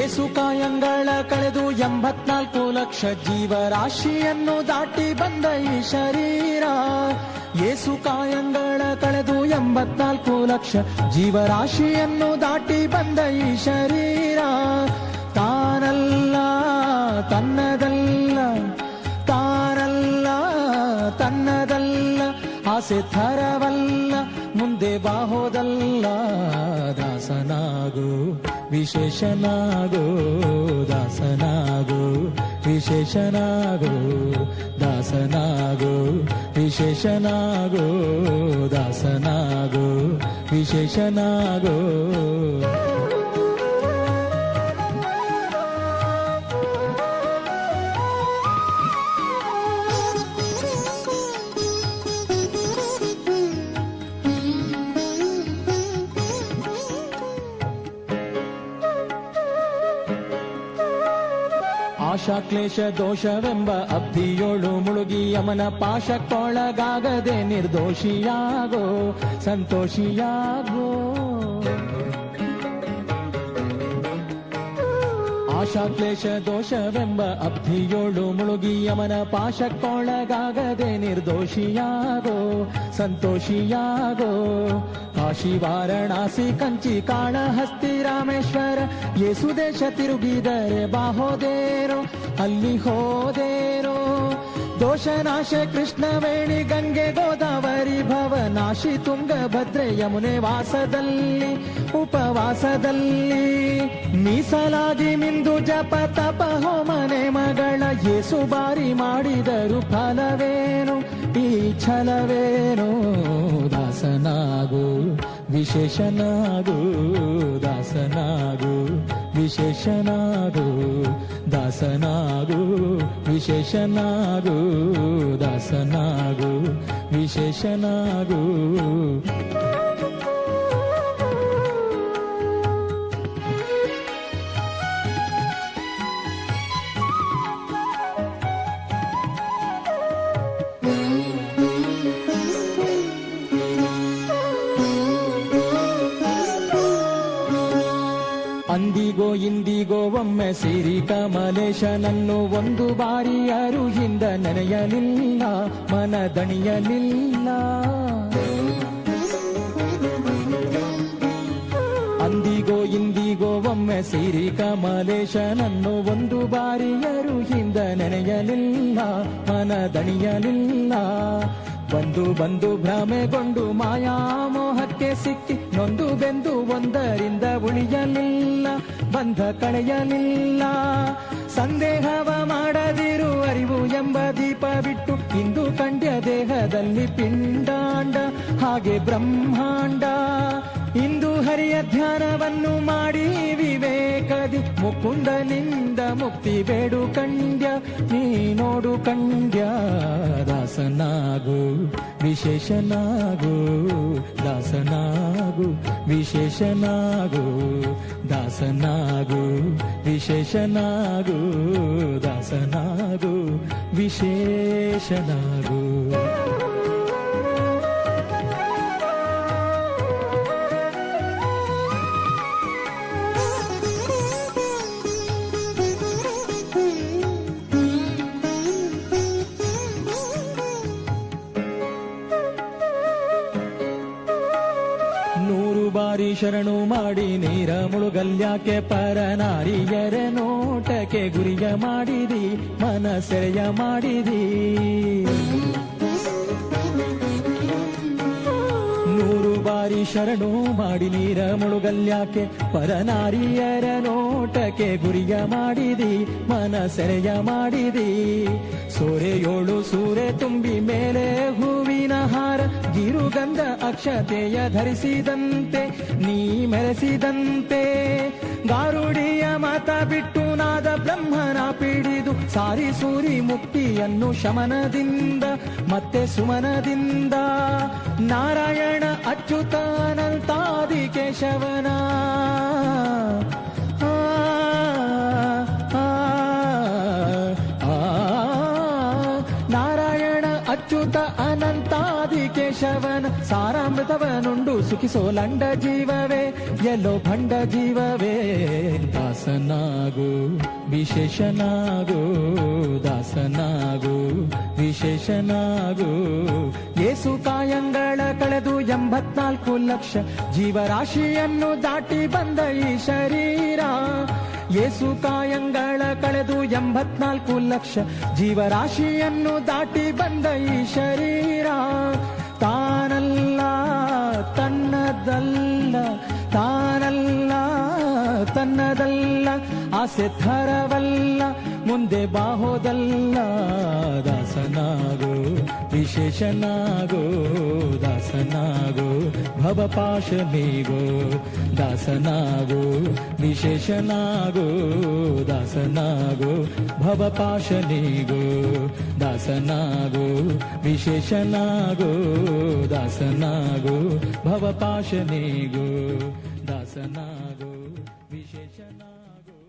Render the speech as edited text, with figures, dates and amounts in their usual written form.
ಏಸು ಕಾಯಂಗಳ ಕಳೆದು 84 ಲಕ್ಷ ಜೀವರಾಶಿಯನ್ನು ದಾಟಿ ಬಂದ ಈ ಶರೀರ. ಏಸು ಕಾಯಂಗಳ ಕಳೆದು 84 ಲಕ್ಷ ಜೀವರಾಶಿಯನ್ನು ದಾಟಿ ಬಂದ ಈ ಶರೀರ. ತಾನಲ್ಲ ತನ್ನದಲ್ಲ, ತಾನಲ್ಲ ತನ್ನದಲ್ಲ, ಆಸೆ ಥರವಲ್ಲ, ಮುಂದೆ ಬಾಹೋದಲ್ಲ. ದಾಸನಾಗು ವಿಶೇಷನಾಗೋ, ದಾಸನಾಗೋ ವಿಶೇಷನಾಗೋ, ದಾಸನಾಗೋ ವಿಶೇಷನಾಗೋ, ದಾಸನಾಗೋ ವಿಶೇಷನಾಗೋ. ಆಶಾ ಕ್ಲೇಶ ದೋಷವೆಂಬ ಅಬ್ಧಿಯೋಳು ಮುಳುಗಿ ಯಮನ ಪಾಶಕ್ಕೊಳಗಾಗದೆ ನಿರ್ದೋಷಿಯಾಗೋ, ಸಂತೋಷಿಯಾಗೋ. ಆಶಾ ಕ್ಲೇಶ ದೋಷವೆಂಬ ಅಬ್ಧಿಯೋಳು ಮುಳುಗಿ ಯಮನ ಪಾಶಕ್ಕೊಳಗಾಗದೆ ನಿರ್ದೋಷಿಯಾಗೋ, ಸಂತೋಷಿಯಾಗೋ. ಕಾಶಿ ವಾರಣಾಸಿ ಕಂಚಿ ಕಾಳಹಸ್ತಿ ರಾಮೇಶ್ವರ ಯೇಸು ದೇಶ ತಿರುಗಿದರೆ ಬಾಹೋದೇರೋ, ಅಲ್ಲಿ ಹೋದೇರೋ. ದೋಷನಾಶ ಕೃಷ್ಣವೇಣಿ ಗಂಗೆ ಗೋದಾವರಿ ಭವನಾಶಿ ತುಂಗಭದ್ರೆ ಯಮುನೆ ವಾಸದಲ್ಲಿ ಉಪವಾಸದಲ್ಲಿ ಮೀಸಲಾಗಿ ಮಿಂದು ಜಪ ತಪ ಹೋಮನೆ ಮಗಳ ಯೇಸು ಬಾರಿ ಮಾಡಿದರು ಫಲವೇನು ಈ ಛಲವೇನು. ದಾಸನಾಗು ವಿಶೇಷನಾಗು, ದಾಸನಾಗು ವಿಶೇಷನಾಗು, ದಾಸನಾಗು ವಿಶೇಷನಾಗು, ದಾಸನಾಗು ವಿಶೇಷನಾಗು. ಅಂದಿಗೋ ಇಂದಿಗೋ ಒಮ್ಮೆ ಸಿರಿ ಕಮಲೇಶನನ್ನು ಒಂದು ಬಾರಿ ಯಾರು ಹಿಂದ ನೆನೆಯಲಿಲ್ಲ, ಮನದಣಿಯಲಿಲ್ಲ. ಅಂದಿಗೋ ಇಂದಿಗೋ ಒಮ್ಮೆ ಸಿರಿ ಕಮಲೇಶನನ್ನು ಒಂದು ಬಾರಿ ಯಾರು ಹಿಂದ ನೆನೆಯಲಿಲ್ಲ, ಮನದಣಿಯಲಿಲ್ಲ. ಬಂದು ಬಂದು ಭ್ರಮೆಗೊಂಡು ಮಾಯಾಮೋಹಕ್ಕೆ ಸಿಕ್ಕಿ ನೊಂದು ಬೆಂದು ಒಂದರಿಂದ ಉಳಿಯಲಿಲ್ಲ, ಬಂಧ ಕಳೆಯಲಿಲ್ಲ. ಸಂದೇಹವ ಮಾಡದಿರು ಅರಿವು ಎಂಬ ದೀಪ ಬಿಟ್ಟು ಇಂದು ಕಂಡ್ಯ ದೇಹದಲ್ಲಿ ಪಿಂಡಾಂಡ ಹಾಗೆ ಬ್ರಹ್ಮಾಂಡ. ಇಂದು ಹರಿಯ ಧ್ಯಾನವನ್ನು ಮಾಡಿ ವಿವೇಕದಿ ಮುಕುಂದನಿಂದ ಮುಕ್ತಿ ಬೇಡು ಕಂಡ್ಯ, ನೀ ನೋಡು ಕಂಡ್ಯ. ದಾಸನಾಗು ವಿಶೇಷನಾಗು, ದಾಸನಾಗು ವಿಶೇಷನಾಗು, ದಾಸನಾಗು ವಿಶೇಷನಾಗು, ದಾಸನಾಗು ವಿಶೇಷನಾಗು. ಬಾರಿ ಶರಣು ಮಾಡಿ ನೀರ ಮುಳುಗಲ್ಯಾಕೆ ಪರನಾರಿಯರ ನೋಟಕ್ಕೆ ಗುರಿಯ ಮಾಡಿದಿ, ಮನಸೆರೆಯ ಮಾಡಿದಿ. 100 ಬಾರಿ ಶರಣು ಮಾಡಿ ನೀರ ಮುಳುಗಲ್ಯಾಕೆ ಪರನಾರಿಯರ ನೋಟಕ್ಕೆ ಗುರಿಯ ಮಾಡಿದಿ, ಮನಸೆರೆಯ ಮಾಡಿದಿ. ಸೋರೆಯೋಳು ಸೂರೆ ತುಂಬಿ ಮೇಲೆ ಹೂವಿನ ಹಾರ ಗಿರುಗಂಧ ಅಕ್ಷತೆಯ ಧರಿಸಿದಂತೆ ನೀ ಮೆರೆಸಿದಂತೆ. ಗಾರುಡಿಯ ಮಾತ ಬಿಟ್ಟು ನಾದ ಬ್ರಹ್ಮನ ಪಿಡಿದು ಸಾರಿ ಸೂರಿ ಮುಕ್ತಿಯನ್ನು ಶಮನದಿಂದ ಮತ್ತೆ ಸುಮನದಿಂದ. ನಾರಾಯಣ ಅಚ್ಯುತಾನಂತಾದಿ ಕೇಶವನ ಅಚ್ಯುತ ಅನಂತಾದಿ ಕೇಶವನ ಸಾರಾಮೃತವನುಂಡು ಸುಖಿಸೋ ಲಂಡ ಜೀವವೇ ಎಲ್ಲೋ ಭಂಡ ಜೀವವೇ. ದಾಸ ದಾಸನಾಗು ವಿಶೇಷನಾಗು ದಾಸನಾಗು ವಿಶೇಷನಾಗು ಯೇಸು ಕಾಯಂಗಳ ಕಳೆದು 84 ಲಕ್ಷ ಜೀವರಾಶಿಯನ್ನು ದಾಟಿ ಬಂದ ಈ ಶರೀರ ಯೇಸು ಕಾಯಂಗಳ ಕಳೆದು 84 ಲಕ್ಷ ಜೀವರಾಶಿಯನ್ನು ದಾಟಿ ಬಂದ ಈ ಶರೀರ ತಾನಲ್ಲ ತನ್ನದಲ್ಲ ತಾನಲ್ಲ ತನ್ನದಲ್ಲ ಆಸೆ ಥರವಲ್ಲ ಮುಂದೆ ಬಾಹೋದಲ್ಲ ದಾಸನಾಗೋ ವಿಶೇಷನಾಗೋ ದಾಸನಾಗೋ ಭವಪಾಶನಿಗೋ ದಾಸನಾಗೋ ವಿಶೇಷನಾಗೋ ದಾಸನಾಗೋ ಭವಪಾಶನಿಗೋ ದಾಸನಾಗೋ ವಿಶೇಷನಾಗೋ ದಾಸನಾಗೋ ಭವಪಾಶನಿಗೋ ದಾಸನಾಗೋ ವಿಶೇಷನಾಗೋ